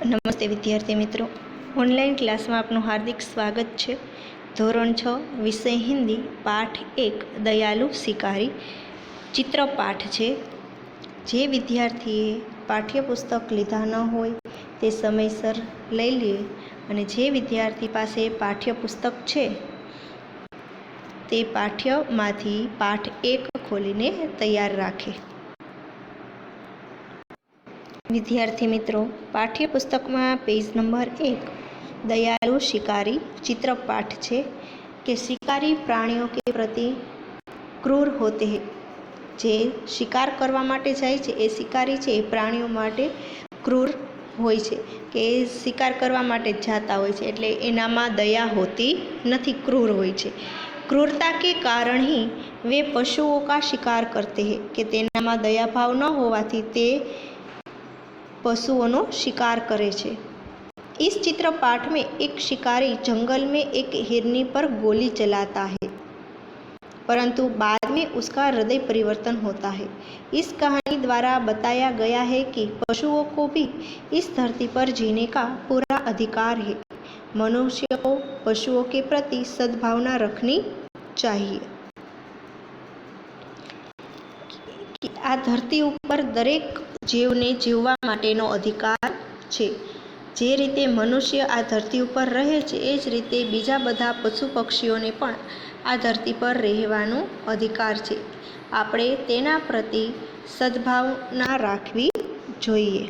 नमस्ते विद्यार्थी मित्रों, ऑनलाइन क्लास में आपનું हार्दिक स्वागत है। ધોરણ 6 विषय हिंदी पाठ 1 दयालु शिकारी चित्र पाठ है। जे विद्यार्थीए पाठ्यपुस्तक लीधा न होय ते समयसर लई ले अने जे विद्यार्थी पासे पाठ्यपुस्तक है ते पाठ्यमांथी पाठ 1 खोलीने तैयार राखे। विद्यार्थी मित्रों, पाठ्यपुस्तक में पेज नंबर 1 दयालु शिकारी चित्र पाठ है कि शिकारी प्राणियों के प्रति क्रूर होते हैं। जे शिकार करवा माटे जाय छे ए शिकारी छे ए प्राणियों माटे क्रूर होय छे के शिकार करवा माटे जाता होय छे एटले एनामां दया होती नथी, क्रूर होय छे। क्रूरता के कारण ही वे पशुओं का शिकार करते हैं कि तेनामां दया भाव न होवाथी ते पशुओं शिकार करे छे। इस चित्र पाठ में एक शिकारी जंगल में एक हिरनी पर गोली चलाता है, परंतु बाद में उसका हृदय परिवर्तन होता है। इस कहानी द्वारा बताया गया है कि पशुओं को भी इस धरती पर जीने का पूरा अधिकार है। मनुष्य को पशुओं के प्रति सद्भावना रखनी चाहिए। आ धरती पर दरेक जीवने जीववा माटेनो अधिकार छे। जे रीते मनुष्य आ धरती पर रहे छे ए ज रीते बीजा बधा पशु पक्षीओने पण आ धरती पर रहेवानो अधिकार छे। आपणे तेना प्रति सद्भावना राखवी जोईए।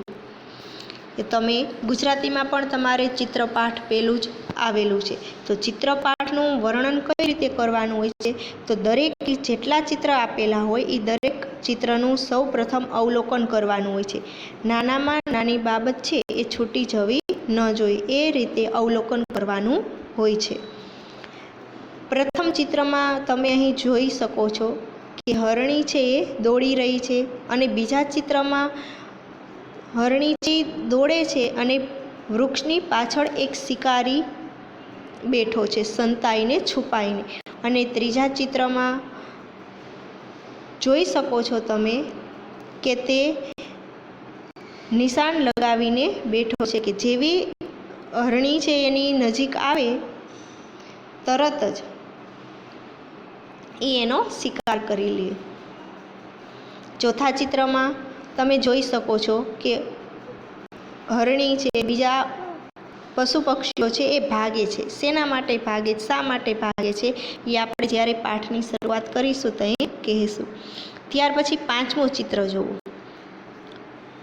तमे गुजरातीमां पण तमारे चित्रपाठ पेलुं ज आवेलुं छे। तो चित्रपाठनुं वर्णन कई रीते करवानुं होय छे तो दरेक जेटला चित्र आपेला होय ए दरेक चित्रनुं सौ प्रथम अवलोकन करवानुं होय छे। नानामां नानी बाबत छे ए छूटी जवी न जोईए ए रीते अवलोकन करवानुं होय छे। प्रथम चित्रमां तमे અહીં જોઈ શકો છો કે હરણી છે એ દોડી રહી છે અને બીજા चित्रमा हरणी दौड़े छे अने वृक्षनी पाछळ एक शिकारी बैठो छे संताईने छुपाईने। अने त्रीजा चित्रमा जोई सको छो तमे के ते निशान लगावीने बैठो छे कि जेवी हरणी छे एनी नजीक आवे तरत ज एनो शिकार करी ले। चौथा चित्रमा तमे जोई सको छो कि हरणी छे बीजा पशु पक्षीओ छे ए भागे छे। सेना माटे भागे, शा माटे भागे छे ए आपणे ज्यारे पाठनी शरूआत करीशुं तहे कहीशुं। त्यार पछी पांचमो चित्र जोवो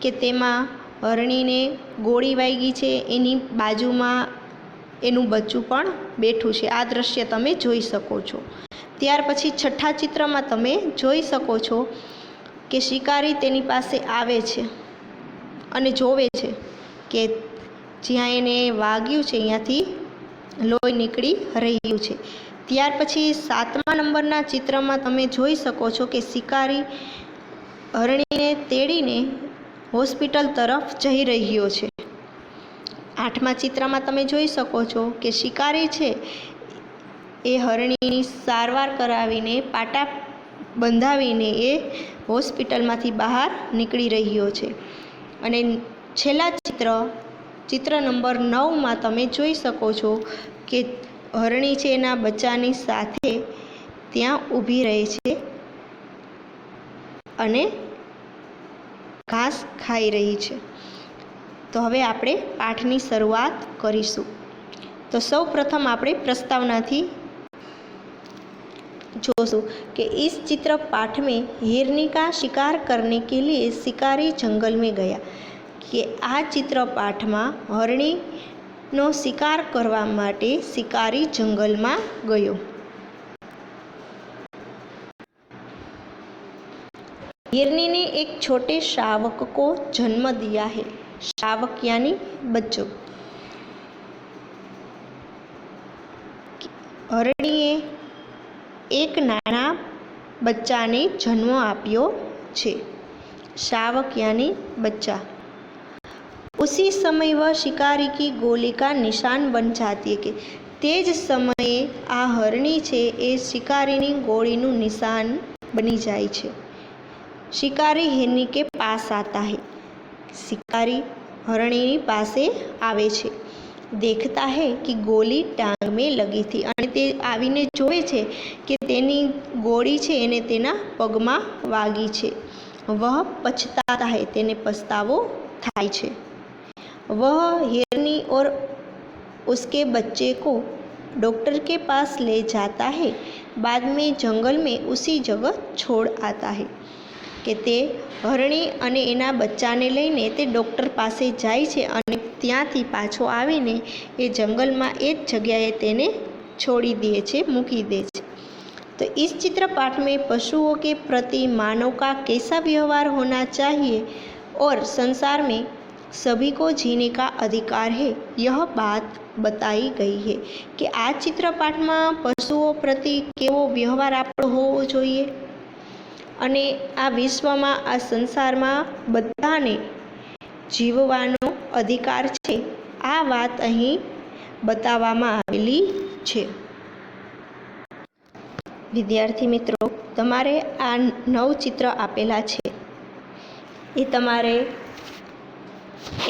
कि तेमां हरणीने गोળી वागी छे एनी बाजुमां एनुं बच्चुं पण बेठुं छे। आ दृश्य तमे जोई सको छो। त्यार पछी छठ्ठा चित्रमा तमे जोई सको छो कि शिकारी तेनी पासे आवे छे अने जोवे छे कि ज्यां एने वाग्युं छे अहींयाथी लोही निकળી रह्युं छे। त्यार पछी सातमा नंबरना चित्रमा तमे जोई सको छो कि शिकारी हरણીને તેડીને હોસ્પિટલ तरफ जई रह्यो छे। आठमा चित्रमा तमे जोई सको छो कि शिकारी छे ए हरણીની सारवार करावीने पाटा बंधावीने ए होस्पिટલમાંથી બહાર નીકળી રહ્યો છે। અને છેલ્લા चित्र नंबर 9 में तमे जोई सको छो कि हरणी छे एना बच्चानी साथे त्यां ऊभी रहे छे अने घास खाई रही छे। तो हवे आपणे पाठनी शरूआत करीशुं। तो सौ प्रथम आपणे प्रस्तावनाथी जोशु कि इस चित्र पाठ में हिरनी का शिकार करने के लिए शिकारी जंगल में गया। कि आ चित्र पाठ में हरणी नो शिकार करवा माटे शिकारी जंगल में गयो। हिरनी ने एक छोटे शावक को जन्म दिया है। शावक यानी बच्चों। हरણીએ एक नाना बच्चा ने जन्म आप्यो छे। शावक यानी बच्चा। उसी समय वह शिकारी की गोली का निशान बन जाती है कि तेज समय आ हरणी छे ए शिकारीनी गोळीनुं निशान बनी जाय छे। शिकारी हिरनी के पास आता है। शिकारी હરણીની પાસે આવે છે. देखता है कि गोली टांग में लगी थी અને તે આવીને જોવે છે કે તેની ગોળી છે એને તેના પગમાં વાગી છે. વહ પછતાતા है તેને પસ્તાવો થાય છે. वह हिरनी और उसके बच्चे को डॉक्टर के पास ले जाता है. बाद में जंगल में उसी जगह छोड़ आता है. કે તે હરણી અને એના બચ્ચાને લઈને તે ડૉક્ટર પાસે જાય છે અને ત્યાંથી પાછો આવીને એ જંગલમાં એ જ જગ્યાએ તેને छोड़ी दिए छे, मूकी दे छे. तो इस चित्र पाठ में पशुओं के प्रति मानव का कैसा व्यवहार होना चाहिए और संसार में सभी को जीने का अधिकार है, यह बात बताई गई है. कि आ चित्र पाठ में पशुओं प्रति केवो व्यवहार आपणो होवो जोईए અને આ વિશ્વમાં આ સંસારમાં બધાને જીવવાનો અધિકાર છે, આ વાત અહીં બતાવવામાં આવેલી છે. વિદ્યાર્થી મિત્રો, તમારે આ 9 ચિત્ર આપેલા છે એ તમારે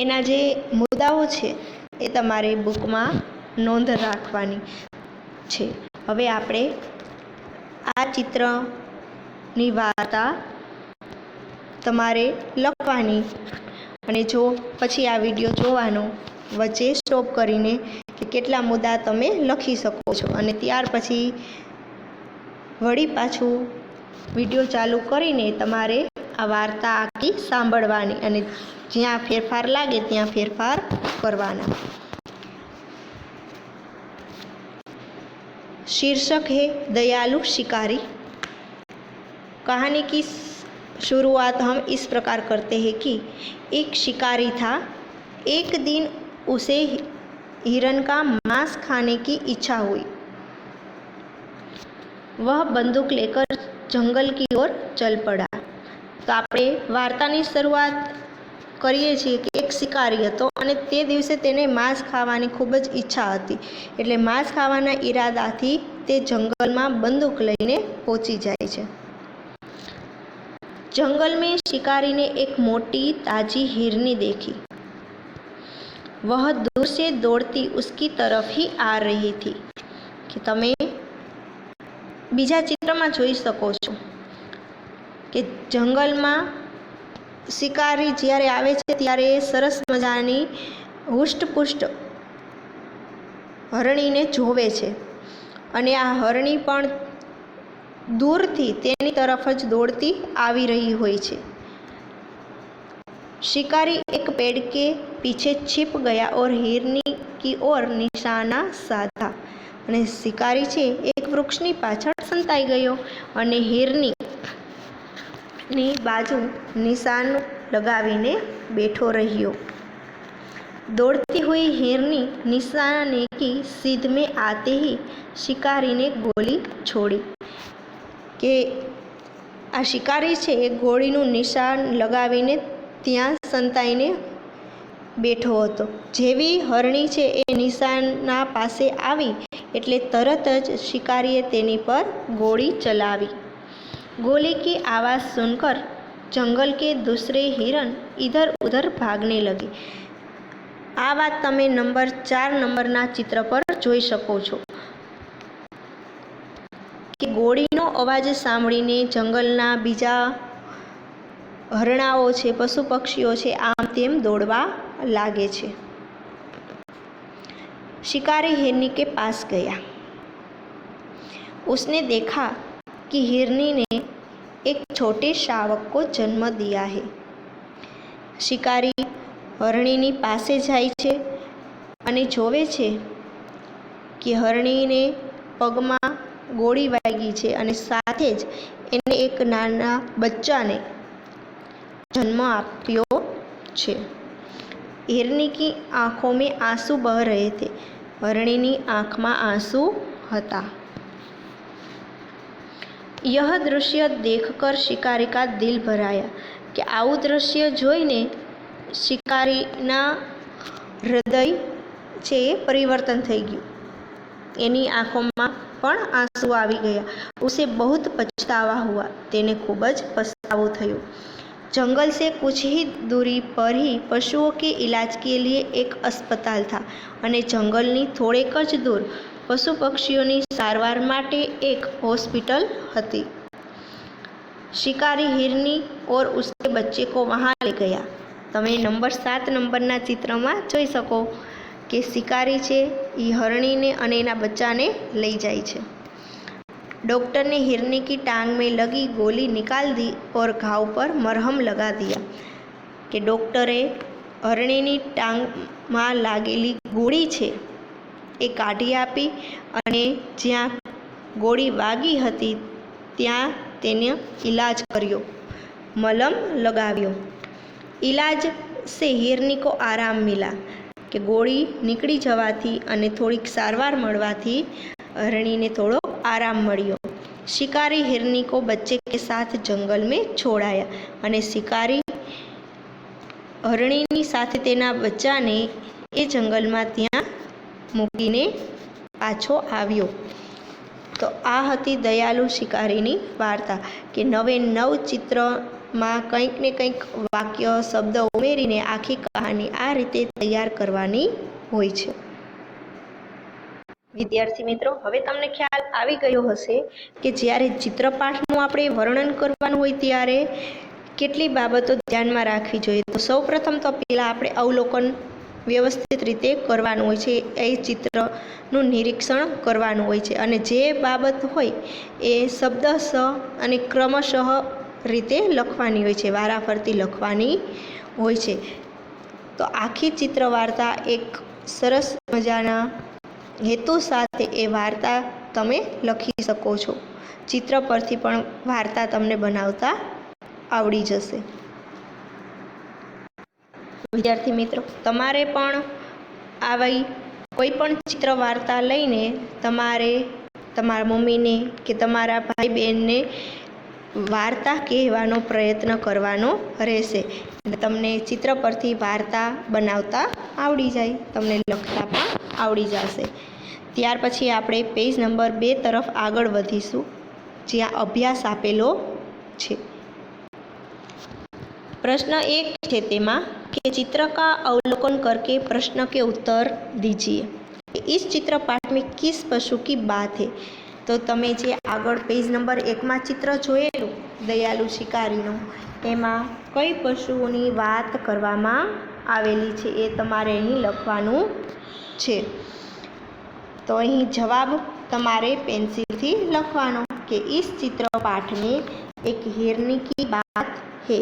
એના જે મુદ્દાઓ છે એ તમારે બુકમાં નોંધ રાખવાની છે. હવે આપણે આ ચિત્રની વાર્તા તમારે લખવાની અને જો પછી આ વિડીયો જોવાનો વચ્ચે સ્ટોપ કરીને કે કેટલા મુદ્દા તમે લખી શકો છો અને ત્યાર પછી વળી પાછું વિડીયો ચાલુ કરીને તમારે આ વાર્તા આખી સાંભળવાની અને જ્યાં ફેરફાર લાગે ત્યાં ફેરફાર કરવાના. शीर्षक है दयालु शिकारी. कहानी की शुरुआत हम इस प्रकार करते हैं कि एक शिकारी था. एक दिन उसे हिरण का मांस खाने की इच्छा हुई. वह बंदूक लेकर जंगल की ओर चल पड़ा. तो આપણે વાર્તાની શરૂઆત કરીએ છીએ કે એક શિકારી હતો અને તે દિવસે તેને માંસ ખાવાની ખૂબ જ ઈચ્છા હતી, એટલે માંસ ખાવાના ઈરાદાથી તે જંગલમાં બંદૂક લઈને પહોંચી જાય છે. जंगल में शिकारी ने एक मोटी ताजी हिरनी देखी. वह दूर से दौड़ती उसकी तरफ ही आ रही थी. कि તમે બીજા ચિત્રમાં જોઈ શકો છો કે જંગલમાં શિકારી જ્યારે આવે છે ત્યારે સરસ મજાની હુષ્ટપુષ્ટ હરણીને જોવે છે અને આ હરણી પણ दूरથી તેની તરફ જ દોડતી આવી રહી હોય છે. शिकारी एक पेड़ के पीछे छिप गया और हिरनी की ओर निशाना साधा. અને શિકારી છે એક વૃક્ષની પાછળ સંતાઈ ગયો અને હિરનીની બાજુ નિશાન લગાવીને બેઠો રહ્યો. दौड़ती हुई हिरनी निशाने की सीध में आते ही शिकारी ने गोली छोड़ी. કે આ શિકારી છે એ ગોળીનું નિશાન લગાવીને ત્યાં સંતાઈને બેઠો હતો. જેવી હરણી છે એ નિશાનના પાસે આવી એટલે તરત જ શિકારીએ તેની પર ગોળી ચલાવી. गोली की आवाज़ सुनकर जंगल के दूसरे हिरन इधर उधर भागने लगे. આ વાત તમે નંબર 4 નંબરના ચિત્ર પર જોઈ શકો છો કે ગોળીનો અવાજ સાંભળીને જંગલના બીજા હરણાઓ છે, પશુ પક્ષીઓ છે, આમ તેમ દોડવા લાગે છે. शिकारी हिरनी के पास गया. उसने देखा कि हिरनी ने एक छोटे शावक को जन्म दिया है. शिकारी હરણીની પાસે જાય છે અને જોવે છે કે હરણીને પગમાં ગોળી વાગી છે અને સાથે જ એને એક નાના બચ્ચાને જન્મ આપ્યો છે. हिरनी की आँखों में आंसू बह रहे थे. હરણીની આંખમાં આંસુ હતા. यह दृश्य देखकर शिकारी का दिल भराया. કે આવું દ્રશ્ય જોઈને શિકારીના હૃદય છે એ પરિવર્તન થઈ ગયું. એની આંખોમાં પણ આંસુ આવી ગયા. ઉસે બહુત પછતાવા હુઆ. તેને ખૂબ જ પસ્તાવો થયો. जंगल से कुछ ही दूरी पर ही पशुओं के इलाज के लिए एक अस्पताल था અને જંગલની થોડેક જ દૂર પશુ પક્ષીઓની સારવાર માટે એક હોસ્પિટલ હતી। शिकारी हिरनी और उसके बच्चे को वहाँ ले गया। તમે નંબર 7 નંબરના ચિત્રમાં જોઈ શકો કે શિકારી છે એ હરણીને અને એના બચ્ચાને લઈ જાય છે। डॉक्टर ने हिरनी की टांग में लगी गोली निकाल दी और घाव पर मरहम लगा दिया। कि डॉक्टरे हरणीनी टांगમાં लागेली गोળી છે એ કાઢી આપી અને જ્યાં ગોળી વાગી હતી ત્યાં તેને इलाज કર્યો, मलम लगाव्यो। इलाज से हिरनी को आराम मिला। कि गोળી નીકળી જવાથી અને થોડીક સારવાર મળવાથી हरणी थोड़ो आराम मळ्यो। शिकारी हिरनी को बच्चे के साथ जंगल में छोड़ाया અને शिकारी हरणी साथे तेना बच्चाने ए जंगल में त्या मूकीने पाछो आव्यो। तो आ हती दयालु शिकारीनी वार्ता कि नवे नव चित्र में कंईक ने कंईक वाक्य शब्द उमेरीने आखी कहानी आ रीते तैयार करवानी होय छे। विद्यार्थी मित्रों, हवे तमने ख्याल आवी गयो हशे कि ज्यारे चित्रपाठनुं आपणे वर्णन करवानुं होय त्यारे केटली बाबतो ध्यानमां राखवी जोईए। तो सौ प्रथम तो पहेला आपणे अवलोकन व्यवस्थित रीते करवानुं होय छे। ए चित्रनुं निरीक्षण करवानुं होय छे अने जे बाबत होय ए शब्दशः अने क्रमशः रीते लखवानी होय छे, वाराफरती लखवानी होय छे। तो आखी चित्रवार्ता एक सरस मजाना हेतु साथे ए वार्ता तमे लखी शको छो। चित्र परथी पण वार्ता तमने बनावता आवड़ी जशे। विद्यार्थी मित्रों, तमारे पण आवी कोई पण चित्र वार्ता लईने तमारे तमारा मम्मीने के तमारा भाई बहनने वार्ता कहेवानो प्रयत्न करवानो रहेशे। तमने चित्र परथी वार्ता बनावता आवड़ी जाय, तमने लखता पण आवड़ी जशे। त्यार पछी आपणे पेज नंबर 2 तरफ आगळ वधीशुं, ज्यां अभ्यास आपेलो छे। प्रश्न 1 है तेमा कि चित्र का अवलोकन करके प्रश्न के उत्तर दीजिए। इस चित्र पाठ में किस पशु की बात है? तो तमे जे आगळ पेज नंबर 1 में चित्र जोयेलुं दयालु शिकारीनुं एमां कई पशुओनी वात करवामां आवेली छे ए तमारे अहीं लखवानुं छे। तो अहीं जवाब तमारे पेन्सिल थी लखवानो कि इस चित्र पाठ में एक हिरनी की बात है।